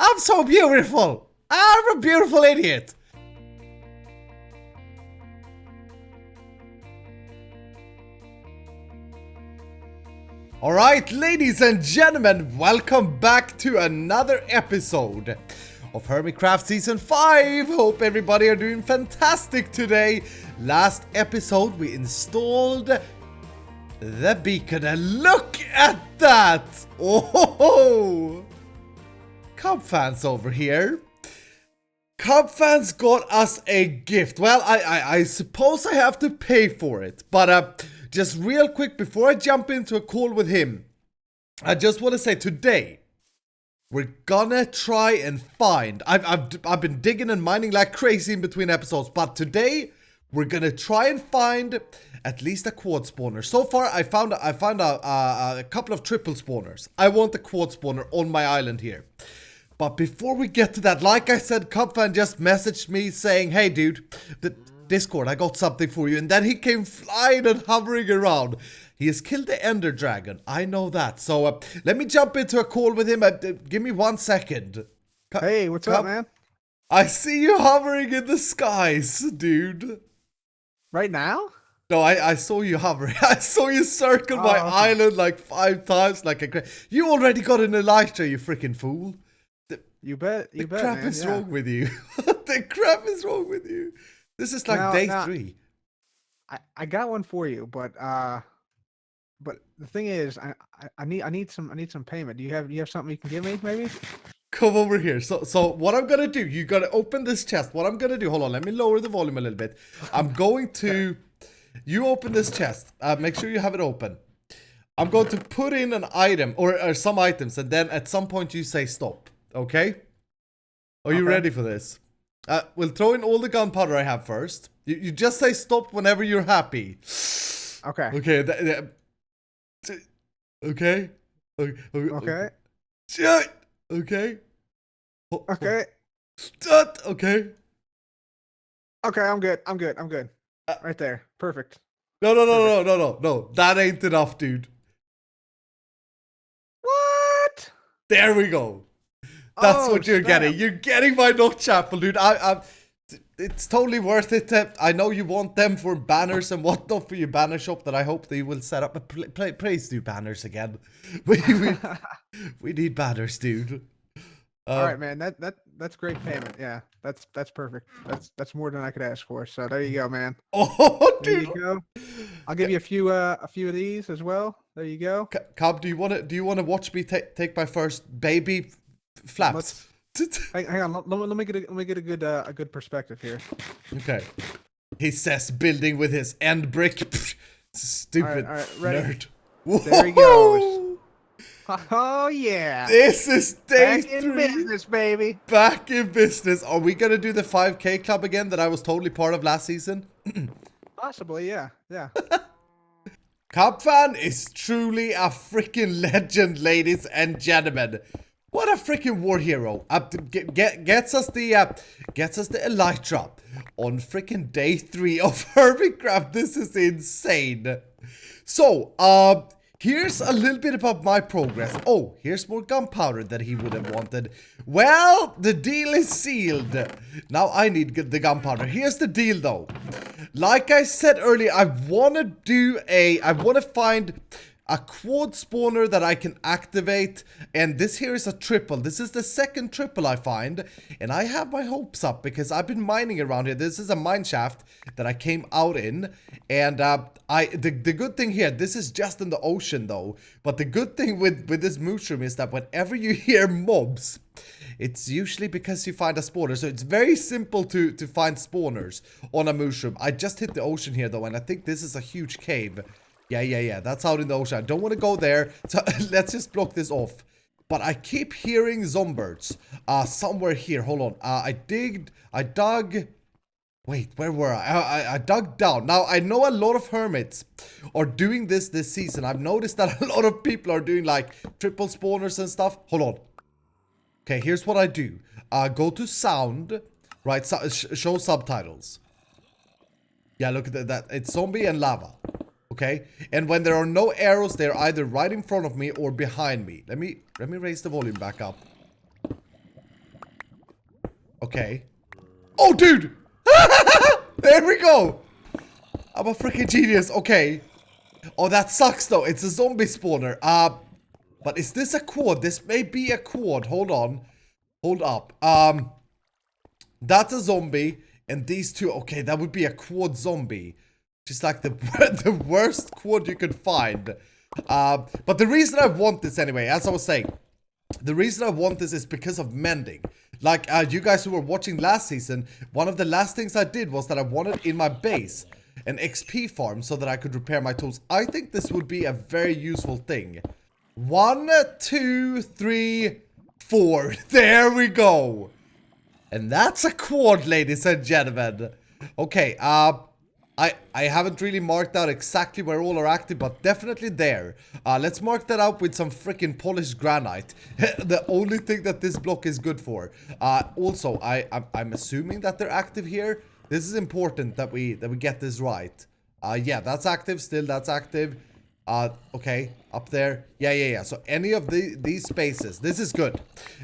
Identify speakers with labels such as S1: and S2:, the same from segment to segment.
S1: I'm so beautiful. I'm a beautiful idiot. Alright, ladies and gentlemen, welcome back to another episode of HermitCraft Season 5. Hope everybody are doing fantastic today. Last episode we installed the beacon and look at that! Oh, Cub fans over here. Cub fans got us a gift. Well, I suppose I have to pay for it, but just real quick, before I jump into a call with him, I just want to say today, we're gonna try and find, I've been digging and mining like crazy in between episodes, but today, we're gonna try and find at least a quad spawner. So far, I found a couple of triple spawners. I want a quad spawner on my island here. But before we get to that, like I said, Cubfan just messaged me saying, hey dude, the Discord, I got something for you. And then he came flying and hovering around. He has killed the Ender Dragon. I know that. So let me jump into a call with him. Give me 1 second.
S2: Hey, what's up, man?
S1: I see you hovering in the skies, dude.
S2: Right now?
S1: No, I saw you hovering. I saw you circle my island like 5 times like a... You already got an elytra, you freaking fool.
S2: You bet,
S1: the crap is wrong with you. What the crap is wrong with you? This is like day 3.
S2: I got one for you, but the thing is, I need some payment. Do you have something you can give me, maybe?
S1: Come over here. So what I'm gonna do? You gotta open this chest. What I'm gonna do? Hold on. Let me lower the volume a little bit. I'm going to. You open this chest. Make sure you have it open. I'm going to put in an item or some items, and then at some point you say stop. Okay? Are you ready for this? We'll throw in all the gunpowder I have first. You just say stop whenever you're happy.
S2: Okay.
S1: Okay. Okay.
S2: Okay.
S1: Shut. Okay.
S2: Okay.
S1: Shut. Okay.
S2: Okay, I'm good. Right there. Perfect.
S1: No. That ain't enough, dude.
S2: What?
S1: There we go. That's what you're getting. You're getting my notch apple, dude. It's totally worth it. I know you want them for banners and whatnot for your banner shop that I hope they will set up. Please do banners again. We need banners, dude.
S2: All right, man. That's great payment. Yeah, that's perfect. That's more than I could ask for. So there you go, man.
S1: Oh,
S2: there
S1: dude.
S2: you go. I'll give you a few of these as well. There you go.
S1: Cub, do you want to watch me take my first baby flaps?
S2: Hang on. Let me get a good perspective here.
S1: Okay. He says building with his end brick. Stupid
S2: all right, ready?
S1: nerd.
S2: There he goes. Oh yeah.
S1: This is day 3.
S2: Back in business, baby.
S1: Back in business. Are we gonna do the 5K club again that I was totally part of last season?
S2: Possibly, yeah.
S1: Cub fan is truly a freaking legend, ladies and gentlemen. What a freaking war hero. Gets us the elytra on freaking day 3 of HermitCraft. This is insane. So, here's a little bit about my progress. Oh, here's more gunpowder that he would have wanted. Well, the deal is sealed. Now I need the gunpowder. Here's the deal though. Like I said earlier, I want to find a quad spawner that I can activate, and this here is a triple. This is the second triple I find, and I have my hopes up because I've been mining around here. This is a mine shaft that I came out in, and the good thing here, this is just in the ocean though, but the good thing with this mushroom is that whenever you hear mobs, it's usually because you find a spawner. So it's very simple to find spawners on a mushroom. I just hit the ocean here though, and I think this is a huge cave. Yeah. That's out in the ocean. I don't want to go there. So let's just block this off. But I keep hearing zombies. Somewhere here. Hold on. I dug. Wait, where were I? I dug down. Now, I know a lot of hermits are doing this season. I've noticed that a lot of people are doing like triple spawners and stuff. Hold on. Okay, here's what I do. Go to sound. Right, show subtitles. Yeah, look at that. It's zombie and lava. Okay, and when there are no arrows, they're either right in front of me or behind me. Let me raise the volume back up. Okay. Oh, dude! There we go! I'm a freaking genius. Okay. Oh, that sucks though. It's a zombie spawner. But is this a quad? This may be a quad. Hold on. Hold up. That's a zombie. And these two, okay, that would be a quad zombie. Just like the, the worst quad you could find. But the reason I want this anyway, as I was saying, the reason I want this is because of mending. Like, you guys who were watching last season, one of the last things I did was that I wanted in my base an XP farm so that I could repair my tools. I think this would be a very useful thing. 1, 2, 3, 4. There we go. And that's a quad, ladies and gentlemen. Okay, I haven't really marked out exactly where all are active, but definitely there. Let's mark that out with some freaking polished granite. The only thing that this block is good for. Also, I'm assuming that they're active here. This is important that we get this right. Yeah, that's active. Still, that's active. Okay, up there. Yeah. So any of these spaces, this is good.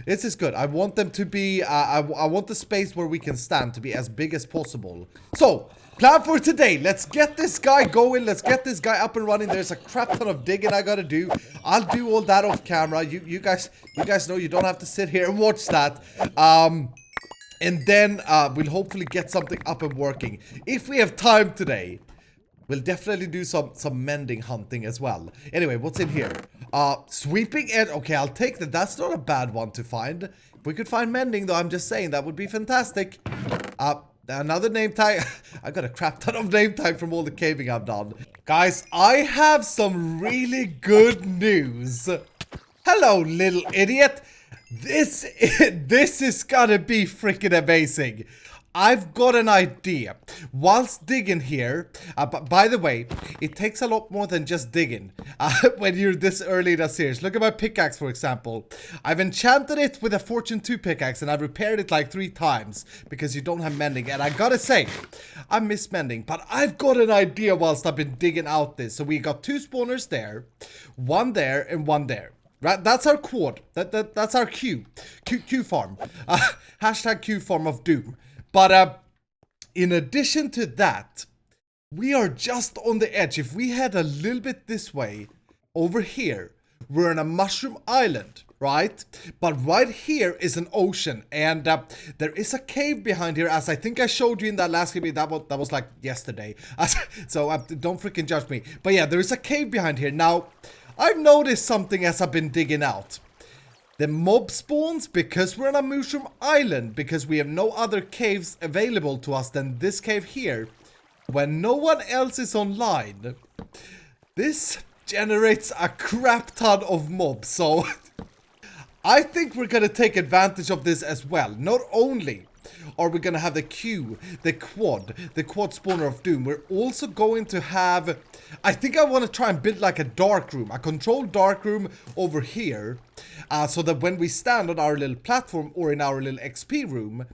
S1: This is good. I want them to be, I want the space where we can stand to be as big as possible. So, plan for today. Let's get this guy going. Let's get this guy up and running. There's a crap ton of digging I gotta do. I'll do all that off camera. You guys know you don't have to sit here and watch that. And then we'll hopefully get something up and working. If we have time today, we'll definitely do some mending hunting as well. Anyway, what's in here? Sweeping edge. Okay, I'll take that. That's not a bad one to find. If we could find mending, though, I'm just saying that would be fantastic. Another name tag. I got a crap ton of name tag from all the caving I've done. Guys, I have some really good news. Hello, little idiot. This is gonna be freaking amazing. I've got an idea. Whilst digging here, but by the way, it takes a lot more than just digging when you're this early in a series. Look at my pickaxe, for example. I've enchanted it with a Fortune 2 pickaxe and I've repaired it like 3 times because you don't have mending. And I gotta say, I miss mending, but I've got an idea whilst I've been digging out this. So we got 2 spawners there, 1 there and 1 there. Right, that's our quad. That's our Q farm. Hashtag Q farm of doom. But in addition to that, we are just on the edge. If we head a little bit this way, over here, we're on a mushroom island, right? But right here is an ocean, and there is a cave behind here, as I think I showed you in that last game. That was like yesterday. So don't freaking judge me. But yeah, there is a cave behind here. Now, I've noticed something as I've been digging out. The mob spawns, because we're on a mushroom island, because we have no other caves available to us than this cave here, when no one else is online, this generates a crap ton of mobs. So I think we're gonna take advantage of this as well. Not only are we gonna have the quad spawner of doom, we're also going to have, I think I want to try and build like a dark room, a controlled dark room over here, so that when we stand on our little platform or in our little XP room,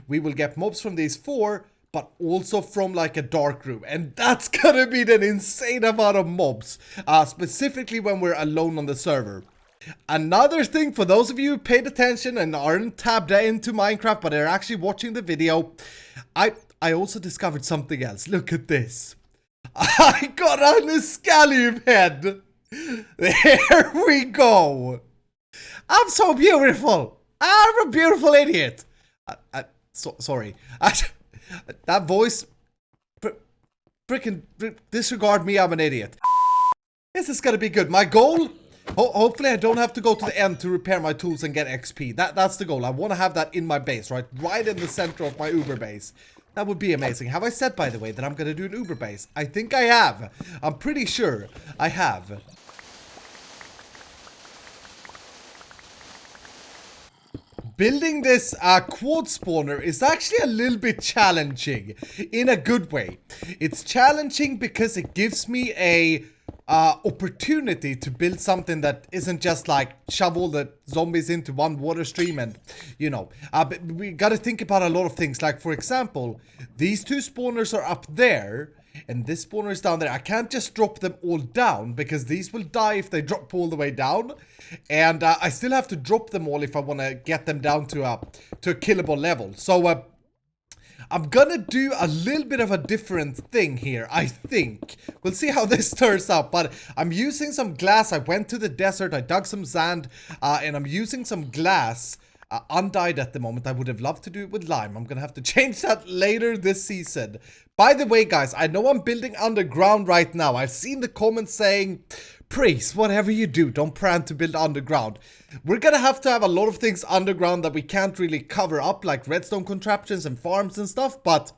S1: we will get mobs from these 4, but also from like a dark room. And that's gonna be an insane amount of mobs, specifically when we're alone on the server. Another thing, for those of you who paid attention and aren't tabbed into Minecraft but are actually watching the video, I also discovered something else. Look at this. I got an scallion head. There we go. I'm so beautiful. I'm a beautiful idiot. Sorry. That voice. Freaking disregard me. I'm an idiot. This is gonna be good. My goal. Hopefully I don't have to go to the end to repair my tools and get XP. That's the goal. I want to have that in my base, right in the center of my Uber base. That would be amazing. Have I said, by the way, that I'm going to do an Uber base? I think I have. I'm pretty sure I have. Building this quad spawner is actually a little bit challenging in a good way. It's challenging because it gives me a opportunity to build something that isn't just like shove all the zombies into one water stream and, you know, but we gotta think about a lot of things. Like, for example, these 2 spawners are up there And this spawner is down there. I can't just drop them all down because these will die if they drop all the way down. And I still have to drop them all if I want to get them down to a killable level. So I'm gonna do a little bit of a different thing here, I think. We'll see how this turns out, but I'm using some glass. I went to the desert, I dug some sand, and I'm using some glass. Undyed at the moment. I would have loved to do it with lime. I'm gonna have to change that later this season. By the way, guys, I know I'm building underground right now. I've seen the comments saying, Praise, whatever you do, don't plan to build underground. We're gonna have to have a lot of things underground that we can't really cover up, like redstone contraptions and farms and stuff, but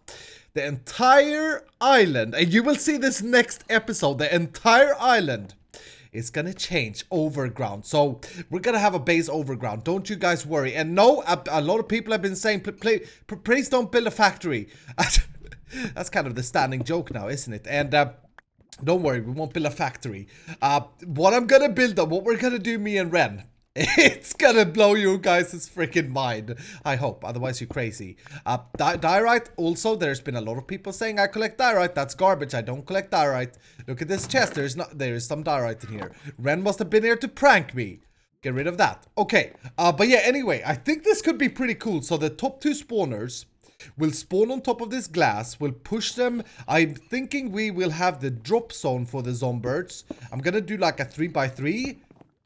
S1: the entire island, and you will see this next episode, the entire island is gonna change overground. So we're gonna have a base overground. Don't you guys worry. And no, a lot of people have been saying, please don't build a factory. That's kind of the standing joke now, isn't it? And don't worry, we won't build a factory. What I'm gonna build though, what we're gonna do, me and Ren, it's gonna blow you guys' freaking mind. I hope, otherwise you're crazy. Diorite, also, there's been a lot of people saying I collect diorite. That's garbage, I don't collect diorite. Look at this chest, there is some diorite in here. Ren must have been here to prank me. Get rid of that. Okay, but yeah, anyway, I think this could be pretty cool. So the top 2 spawners will spawn on top of this glass. We'll push them. I'm thinking we will have the drop zone for the zombies. I'm gonna do like a 3x3.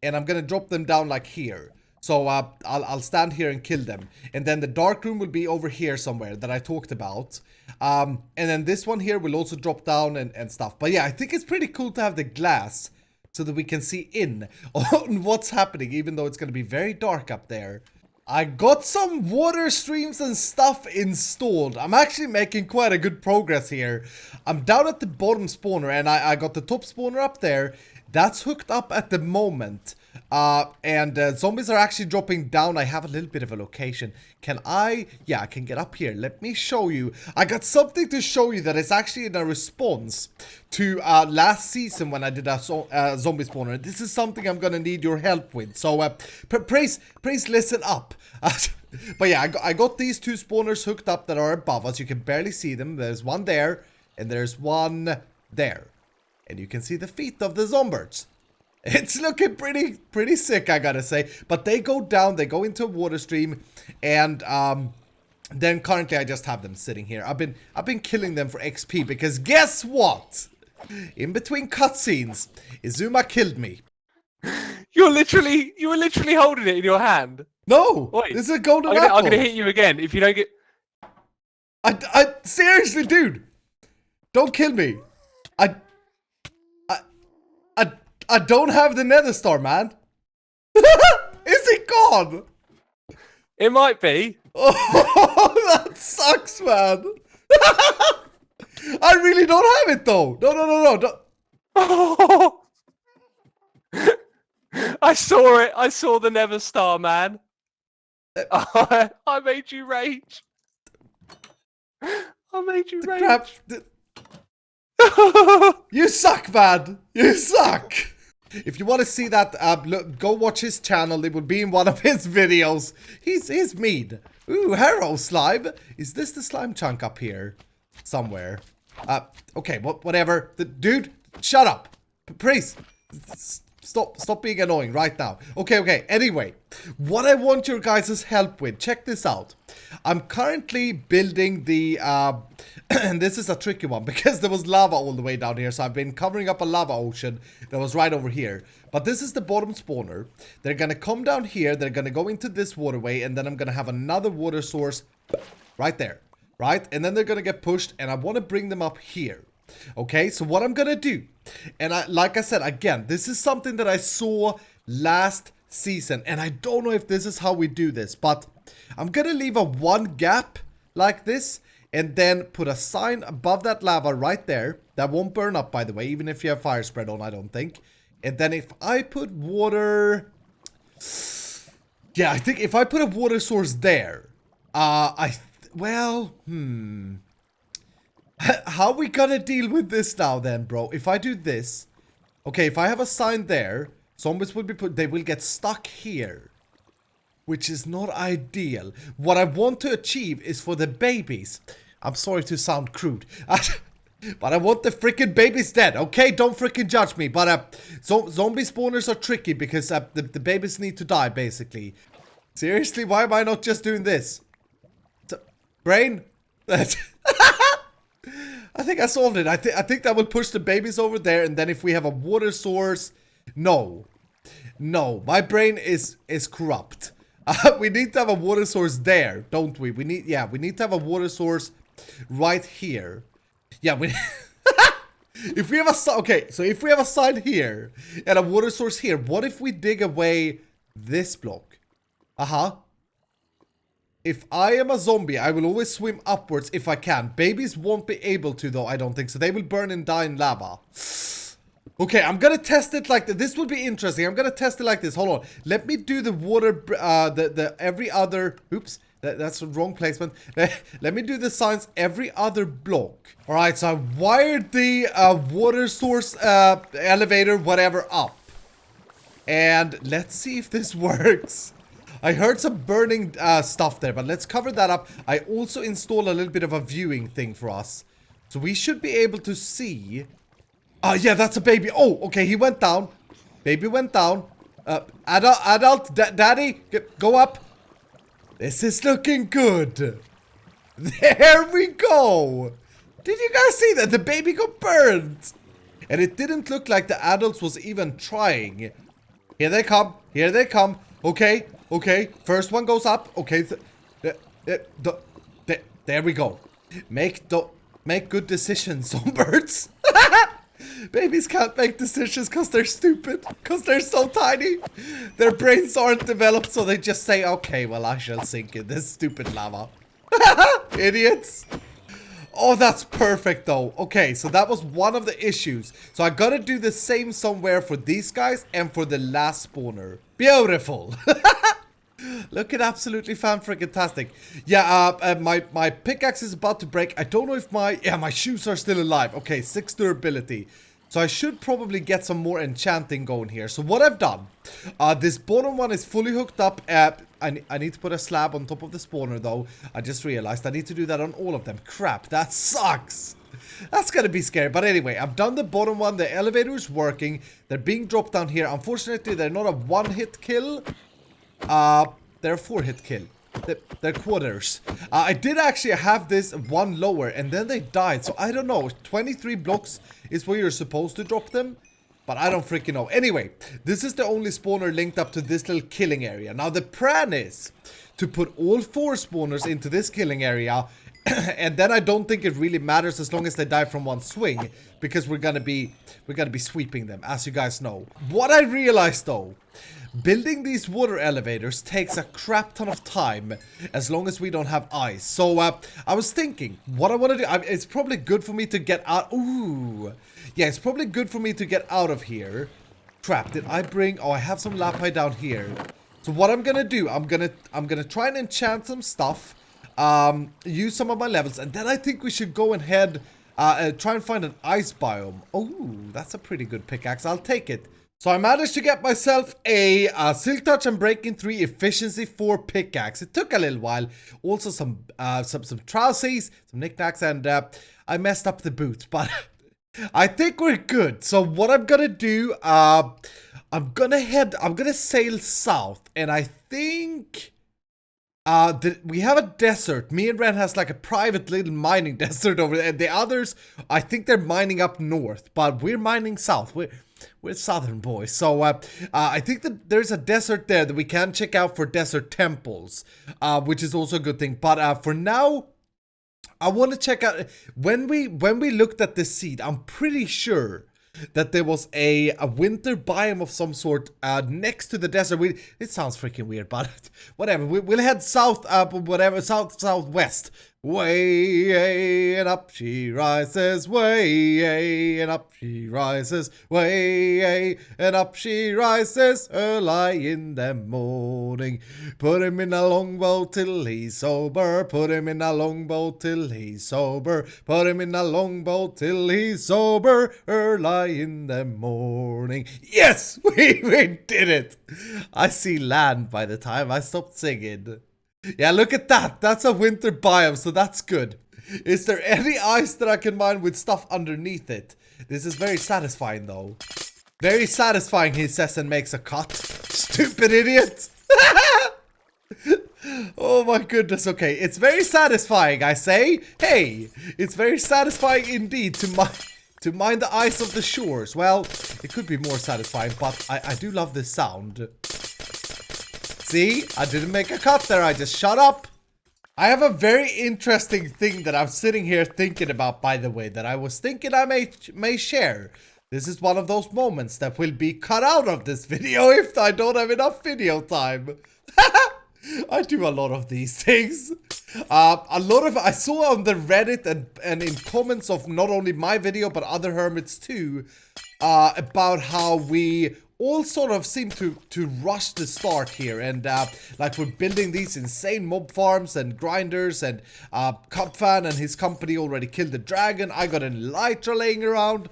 S1: And I'm gonna drop them down like here. So I'll stand here and kill them. And then the dark room will be over here somewhere that I talked about. And then this one here will also drop down and stuff. But yeah, I think it's pretty cool to have the glass so that we can see in on what's happening, even though it's gonna be very dark up there. I got some water streams and stuff installed. I'm actually making quite a good progress here. I'm down at the bottom spawner and I got the top spawner up there. That's hooked up at the moment. And zombies are actually dropping down. I have a little bit of a location. Can I? Yeah, I can get up here. Let me show you. I got something to show you that is actually in a response to last season when I did a zombie spawner. This is something I'm gonna need your help with. So please listen up. But yeah, I got these 2 spawners hooked up that are above us. You can barely see them. There's one there and there's one there. And you can see the feet of the zombies. It's looking pretty sick, I gotta say. But they go down, they go into a water stream, and then currently I just have them sitting here. I've been killing them for XP because guess what? In between cutscenes, Izuma killed me.
S3: You were literally holding it in your hand.
S1: No,
S3: Wait,
S1: this is a golden apple.
S3: I'm gonna hit you again if you don't get.
S1: I seriously, dude, don't kill me. I don't have the nether star, man. Is it gone?
S3: It might be.
S1: Oh, that sucks, man. I really don't have it, though. No. Don't.
S3: I saw it. I saw the Nether Star, man. I made you rage. I made you rage.
S1: Crap. You suck, man. You suck. If you want to see that, look, go watch his channel. It will be in one of his videos. He's mean. Ooh, Harrow slime. Is this the slime chunk up here? Somewhere. Okay, whatever. Dude, shut up. Please. Stop being annoying right now. Okay. Anyway, what I want your guys' help with, check this out. I'm currently building the, and this is a tricky one because there was lava all the way down here. So I've been covering up a lava ocean that was right over here. But this is the bottom spawner. They're going to come down here. They're going to go into this waterway. And then I'm going to have another water source right there. Right? And then they're going to get pushed. And I want to bring them up here. Okay, so what I'm gonna do, and like I said, again, this is something that I saw last season, and I don't know if this is how we do this, but I'm gonna leave a 1 gap like this, and then put a sign above that lava right there. That won't burn up, by the way, even if you have fire spread on, I don't think. And then if I put water, yeah, I think if I put a water source there, how are we gonna deal with this now then, bro? If I do this, okay, if I have a sign there, zombies will be they will get stuck here, which is not ideal. What I want to achieve is for the babies. I'm sorry to sound crude. But I want the freaking babies dead, okay? Don't freaking judge me. But zombie spawners are tricky because the babies need to die, basically. Seriously, why am I not just doing this? Brain? I think I solved it. I think that will push the babies over there, and then if we have a water source... No. No, my brain is corrupt. We need to have a water source there, don't we? We need to have a water source right here. Yeah, we... If we have a... Okay, so if we have a side here and a water source here, what if we dig away this block? If I am a zombie, I will always swim upwards if I can. Babies won't be able to, though, I don't think. So they will burn and die in lava. Okay, I'm gonna test it like this. This will be interesting. I'm gonna test it like this. Hold on. Let me do the water... the every other... Oops. That's the wrong placement. Let me do the signs every other block. Alright, so I wired the water source elevator, whatever, up. And let's see if this works. I heard some burning stuff there, but let's cover that up. I also installed a little bit of a viewing thing for us. So we should be able to see... yeah, that's a baby. Oh, okay, he went down. Baby went down. Daddy, go up. This is looking good. There we go. Did you guys see that? The baby got burned. And it didn't look like the adults was even trying. Here they come. Here they come. Okay. Okay. First one goes up. Okay. There we go. Make good decisions, songbirds. Babies can't make decisions because they're stupid. Because they're so tiny. Their brains aren't developed, so they just say, okay, well, I shall sink in this stupid lava. Idiots. Oh, that's perfect, though. Okay, so that was one of the issues. So I gotta do the same somewhere for these guys and for the last spawner. Beautiful. Looking absolutely fan-freaking-tastic. Yeah, my pickaxe is about to break. I don't know if my shoes are still alive. Okay, 6 durability. So I should probably get some more enchanting going here. So what I've done, this bottom one is fully hooked up. I need to put a slab on top of the spawner, though. I just realized I need to do that on all of them. Crap, that sucks. That's gonna be scary. But anyway, I've done the bottom one. The elevator is working. They're being dropped down here. Unfortunately, they're not a one-hit kill. They're a 4-hit kill. They're quarters. I did actually have this one lower, and then they died. So I don't know. 23 blocks is where you're supposed to drop them. But I don't freaking know. Anyway, this is the only spawner linked up to this little killing area. Now, the plan is to put all 4 spawners into this killing area. And then I don't think it really matters as long as they die from one swing. Because we're gonna be sweeping them, as you guys know. What I realized, though... Building these water elevators takes a crap ton of time as long as we don't have ice. So, I was thinking, what I want to do, it's probably good for me to get out. Ooh. Yeah, it's probably good for me to get out of here. Crap, did I bring... Oh, I have some lapis down here. So what I'm going to do, I'm going to try and enchant some stuff. Use some of my levels. And then I think we should go ahead, try and find an ice biome. Oh, that's a pretty good pickaxe. I'll take it. So I managed to get myself a Silk Touch and Breaking 3 Efficiency 4 pickaxe. It took a little while. Also some trousies, some knickknacks, and I messed up the boots. But I think we're good. So what I'm gonna do, I'm gonna sail south, and I think we have a desert. Me and Ren has like a private little mining desert over there. And the others, I think they're mining up north, but we're mining south. We're southern boys. So I think that there's a desert there that we can check out for desert temples, which is also a good thing. But for now, I want to check out when we looked at the seed. I'm pretty sure that there was a winter biome of some sort next to the desert. It sounds freaking weird, but whatever. We'll head south, southwest. Way and up she rises, way and up she rises, way and up she rises early in the morning. Put him in a longboat till he's sober, put him in a longboat till he's sober, put him in a longboat till he's sober early in the morning. Yes, we did it. I see land by the time I stopped singing. Yeah, look at that. That's a winter biome, so that's good. Is there any ice that I can mine with stuff underneath it? This is very satisfying, though. Very satisfying, he says, and makes a cut. Stupid idiot. Oh my goodness, okay. It's very satisfying, I say. Hey, it's very satisfying indeed to mine the ice of the shores. Well, it could be more satisfying, but I do love this sound. See, I didn't make a cut there, I just shut up. I have a very interesting thing that I'm sitting here thinking about, by the way, that I was thinking I may share. This is one of those moments that will be cut out of this video if I don't have enough video time. I do a lot of these things. I saw on the Reddit and in comments of not only my video but other hermits too, about how we all sort of seem to rush the start here, and like we're building these insane mob farms and grinders, and Cubfan and his company already killed the dragon. I got an elytra laying around.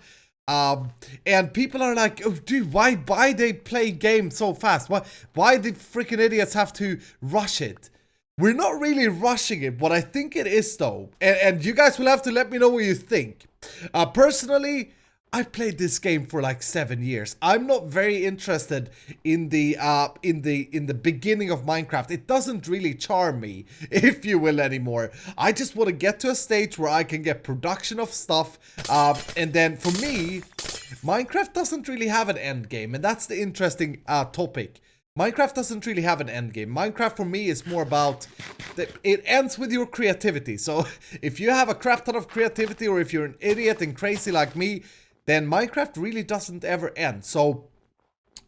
S1: And people are like, oh dude, why they play games so fast? Why the freaking idiots have to rush it? We're not really rushing it. What I think it is though, and you guys will have to let me know what you think. Personally, I played this game for like 7 years. I'm not very interested in the beginning of Minecraft. It doesn't really charm me, if you will, anymore. I just want to get to a stage where I can get production of stuff, and then for me, Minecraft doesn't really have an end game, and that's the interesting topic. Minecraft doesn't really have an end game. Minecraft for me is more about it ends with your creativity. So if you have a crap ton of creativity, or if you're an idiot and crazy like me, then Minecraft really doesn't ever end. So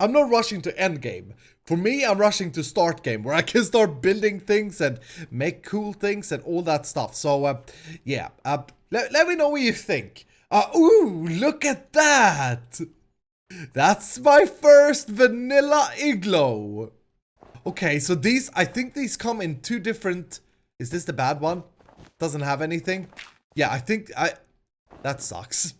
S1: I'm not rushing to end game. For me, I'm rushing to start game, where I can start building things and make cool things and all that stuff. So yeah, let me know what you think. Ooh, look at that. That's my first vanilla igloo. Okay, so these, I think these come in 2 different... Is this the bad one? Doesn't have anything? Yeah, I think that sucks.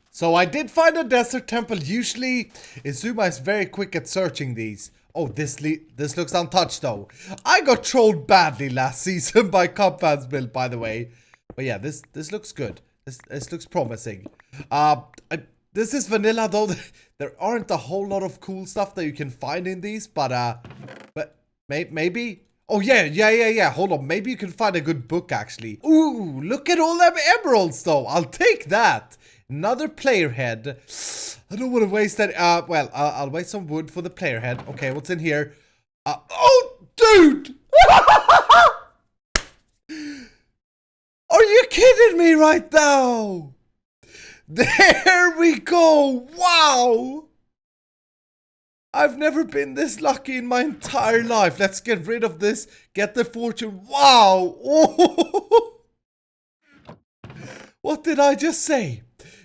S1: So I did find a desert temple. Usually Izuma is very quick at searching these. Oh, this looks untouched though. I got trolled badly last season by Cubfans build, by the way. But yeah, this looks good. This looks promising. This is vanilla though. There aren't a whole lot of cool stuff that you can find in these, but maybe. Oh yeah. Hold on, maybe you can find a good book actually. Ooh, look at all them emeralds though. I'll take that. Another player head. I don't want to waste that. Well, I'll waste some wood for the player head. Okay, what's in here? Oh, dude! Are you kidding me right now? There we go! Wow! I've never been this lucky in my entire life. Let's get rid of this. Get the fortune. Wow! Oh. What did I just say?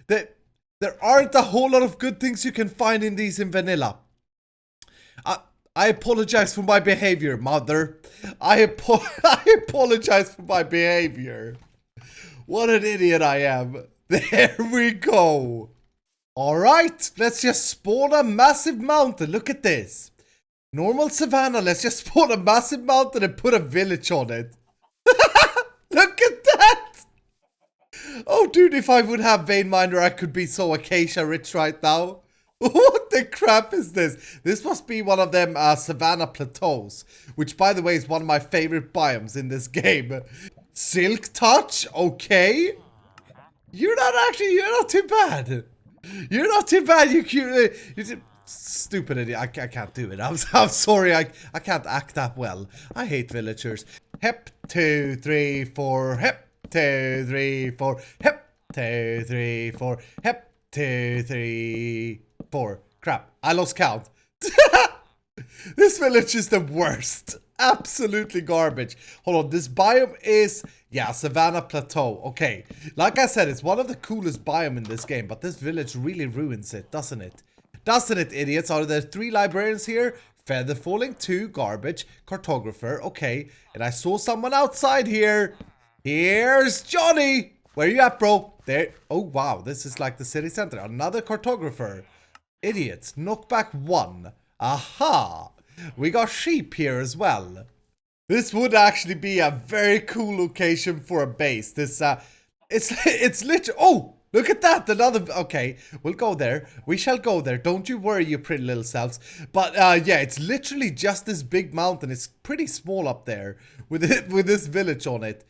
S1: That there aren't a whole lot of good things you can find in these in vanilla. I apologize for my behavior, mother. I apologize for my behavior. What an idiot I am. There we go. Alright, let's just spawn a massive mountain. Look at this. Normal savannah, let's just spawn a massive mountain and put a village on it. Look at that. Oh, dude, if I would have Vein Miner, I could be so acacia rich right now. What the crap is this? This must be one of them savannah plateaus, which, by the way, is one of my favorite biomes in this game. Silk touch, okay. You're not too bad. You're not too bad, you cute. Stupid idiot. I can't do it. I'm sorry. I can't act that well. I hate villagers. Hep, 2, 3, 4. Hep, 2, 3, 4. Hep, 2, 3, 4. Hep, 2, 3, 4. Crap. I lost count. This village is the worst. Absolutely garbage. Hold on. This biome is... Yeah, Savannah Plateau. Okay. Like I said, it's one of the coolest biomes in this game, but this village really ruins it, doesn't it? Doesn't it, idiots? Are there 3 librarians here? Feather falling, 2, garbage, cartographer, okay. And I saw someone outside here. Here's Johnny. Where you at, bro? There. Oh, wow. This is like the city center. Another cartographer. Idiots. Knockback 1. Aha. We got sheep here as well. This would actually be a very cool location for a base. This, it's literally, oh, look at that, another, okay, we'll go there. We shall go there, don't you worry, you pretty little selves. But, yeah, it's literally just this big mountain. It's pretty small up there with this village on it.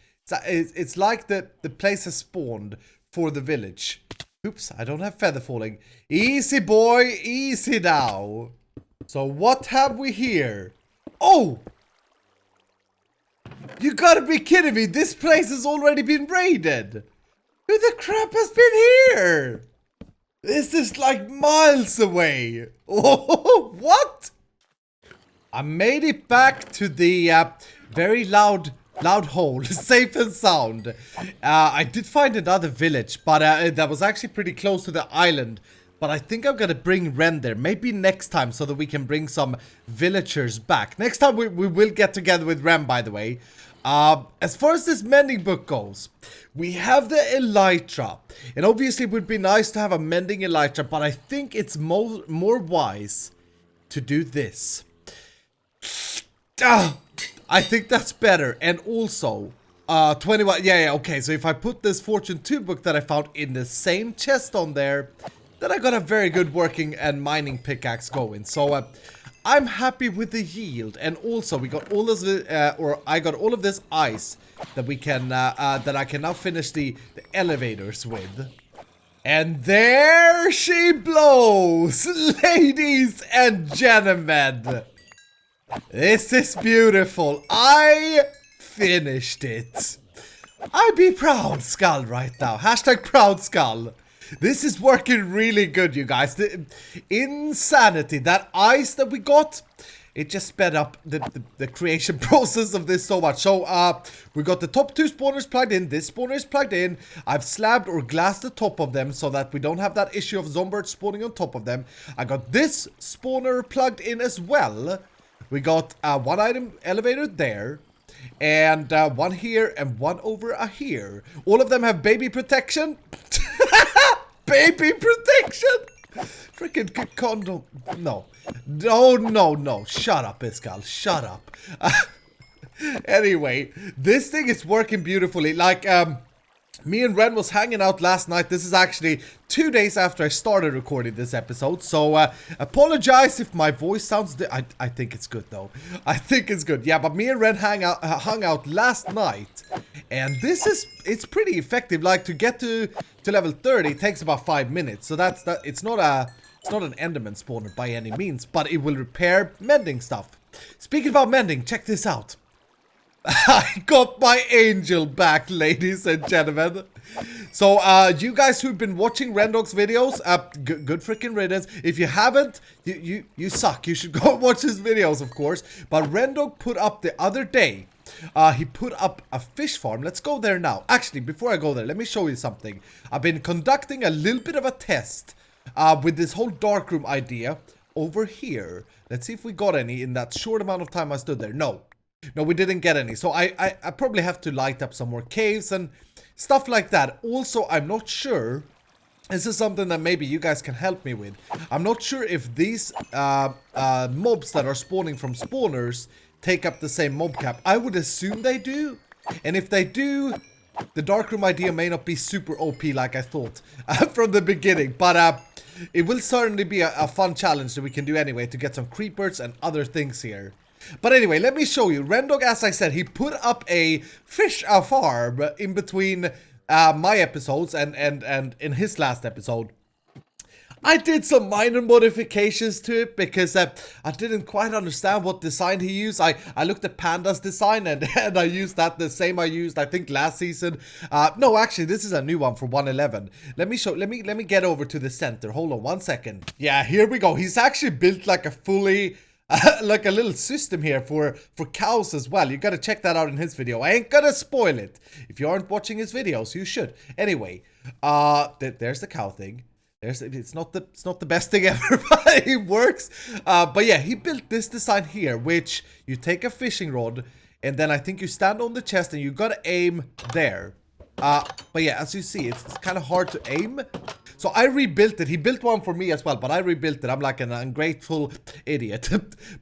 S1: It's like the place has spawned for the village. Oops, I don't have feather falling. Easy, boy, easy now. So what have we here? Oh! You gotta be kidding me, this place has already been raided. Who the crap has been here? This is like miles away. Oh, what? I made it back to the very loud hole, safe and sound. I did find another village, but that was actually pretty close to the island. But I think I'm gonna bring Ren there, maybe next time, so that we can bring some villagers back. Next time we will get together with Ren, by the way. As far as this mending book goes, we have the elytra. And obviously it would be nice to have a mending elytra, but I think it's more wise to do this. I think that's better. And also, 21, yeah, okay, so if I put this Fortune 2 book that I found in the same chest on there, then I got a very good working and mining pickaxe going. So, I'm happy with the yield. And also, we got all this, I got all of this ice that we can, that I can now finish the elevators with. And there she blows, ladies and gentlemen. This is beautiful. I finished it. I be proud skull right now. Hashtag proud skull. This is working really good, you guys. The insanity, that ice that we got, it just sped up the creation process of this so much. So, we got the top 2 spawners plugged in. This spawner is plugged in. I've slabbed or glassed the top of them so that we don't have that issue of zombies spawning on top of them. I got this spawner plugged in as well. We got one item elevator there. And one here and one over here. All of them have baby protection. Baby protection! Freaking condom. No. No. Shut up, Iskal. Shut up. Anyway, this thing is working beautifully. Like, me and Ren was hanging out last night. This is actually 2 days after I started recording this episode. So, apologize if my voice sounds... I think it's good, though. I think it's good. Yeah, but me and Ren hung out last night. And this is... It's pretty effective. Like, to get to level 30, it takes about 5 minutes. So, it's not an Enderman spawner by any means. But it will repair mending stuff. Speaking about mending, check this out. I got my angel back, ladies and gentlemen. So, you guys who've been watching Rendog's videos, good freaking riddance. If you haven't, you suck. You should go watch his videos, of course. But Rendog put up the other day, he put up a fish farm. Let's go there now. Actually, before I go there, let me show you something. I've been conducting a little bit of a test with this whole darkroom idea over here. Let's see if we got any in that short amount of time I stood there. No, we didn't get any. So I probably have to light up some more caves and stuff like that. Also, I'm not sure. This is something that maybe you guys can help me with. I'm not sure if these mobs that are spawning from spawners take up the same mob cap. I would assume they do. And if they do, the darkroom idea may not be super OP like I thought from the beginning. But it will certainly be a fun challenge that we can do anyway to get some creepers and other things here. But anyway, let me show you. Rendog, as I said, he put up a fish farm in between my episodes and in his last episode. I did some minor modifications to it because I didn't quite understand what design he used. I looked at Panda's design and I used that, the same I used, I think, last season. No, actually, this is a new one for 111. Let me get over to the center. Hold on 1 second. Yeah, here we go. He's actually built like a fully... like a little system here for cows as well. You gotta check that out in his video. I ain't gonna spoil it. If you aren't watching his videos, you should. Anyway, there's the cow thing. It's not the best thing ever, but it works. But yeah, he built this design here, which you take a fishing rod, and then I think you stand on the chest and you gotta aim there. But yeah, as you see, it's kind of hard to aim. So I rebuilt it. He built one for me as well, but I rebuilt it. I'm like an ungrateful idiot.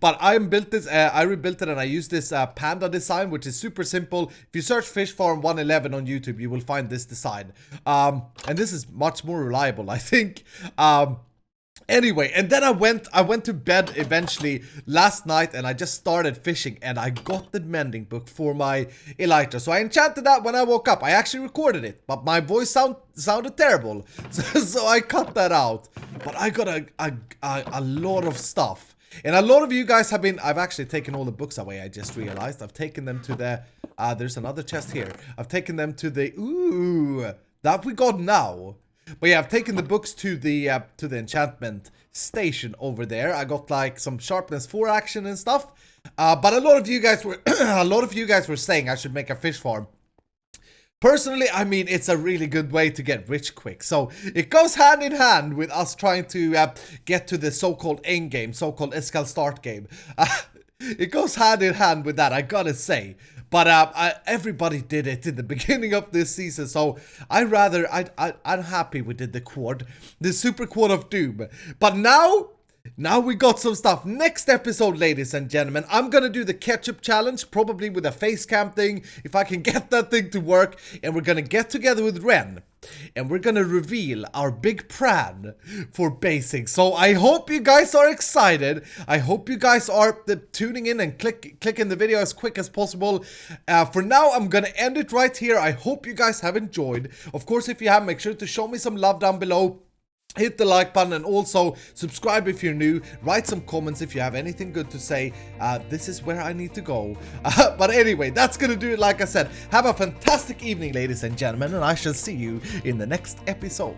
S1: But I rebuilt it and I used this panda design, which is super simple. If you search Fish Farm 111 on YouTube, you will find this design. And this is much more reliable, I think. Anyway, and then I went to bed eventually last night and I just started fishing and I got the mending book for my elytra. So I enchanted that when I woke up. I actually recorded it, but my voice sounded terrible. So I cut that out. But I got a lot of stuff. And a lot of you guys have been, I've actually taken all the books away, I just realized. I've taken them to the, there's another chest here. I've taken them to the, ooh, that we got now. But yeah, I've taken the books to the enchantment station over there. I got like some sharpness 4 action and stuff. But a lot of you guys were saying I should make a fish farm. Personally, I mean, it's a really good way to get rich quick. So it goes hand in hand with us trying to get to the so-called end game, so-called Escal start game. It goes hand in hand with that, I gotta say. But everybody did it in the beginning of this season, so I'm happy we did the super quad of doom. But now we got some stuff. Next episode, ladies and gentlemen, I'm gonna do the ketchup challenge, probably with a face cam thing, if I can get that thing to work. And we're gonna get together with Ren, and we're gonna reveal our big plan for basing. So I hope you guys are excited. I hope you guys are tuning in and clicking the video as quick as possible. For now, I'm gonna end it right here. I hope you guys have enjoyed. Of course, if you have, make sure to show me some love down below. Hit the like button and also subscribe if you're new. Write some comments if you have anything good to say. This is where I need to go. But anyway, that's gonna do it. Like I said, have a fantastic evening, ladies and gentlemen, and I shall see you in the next episode.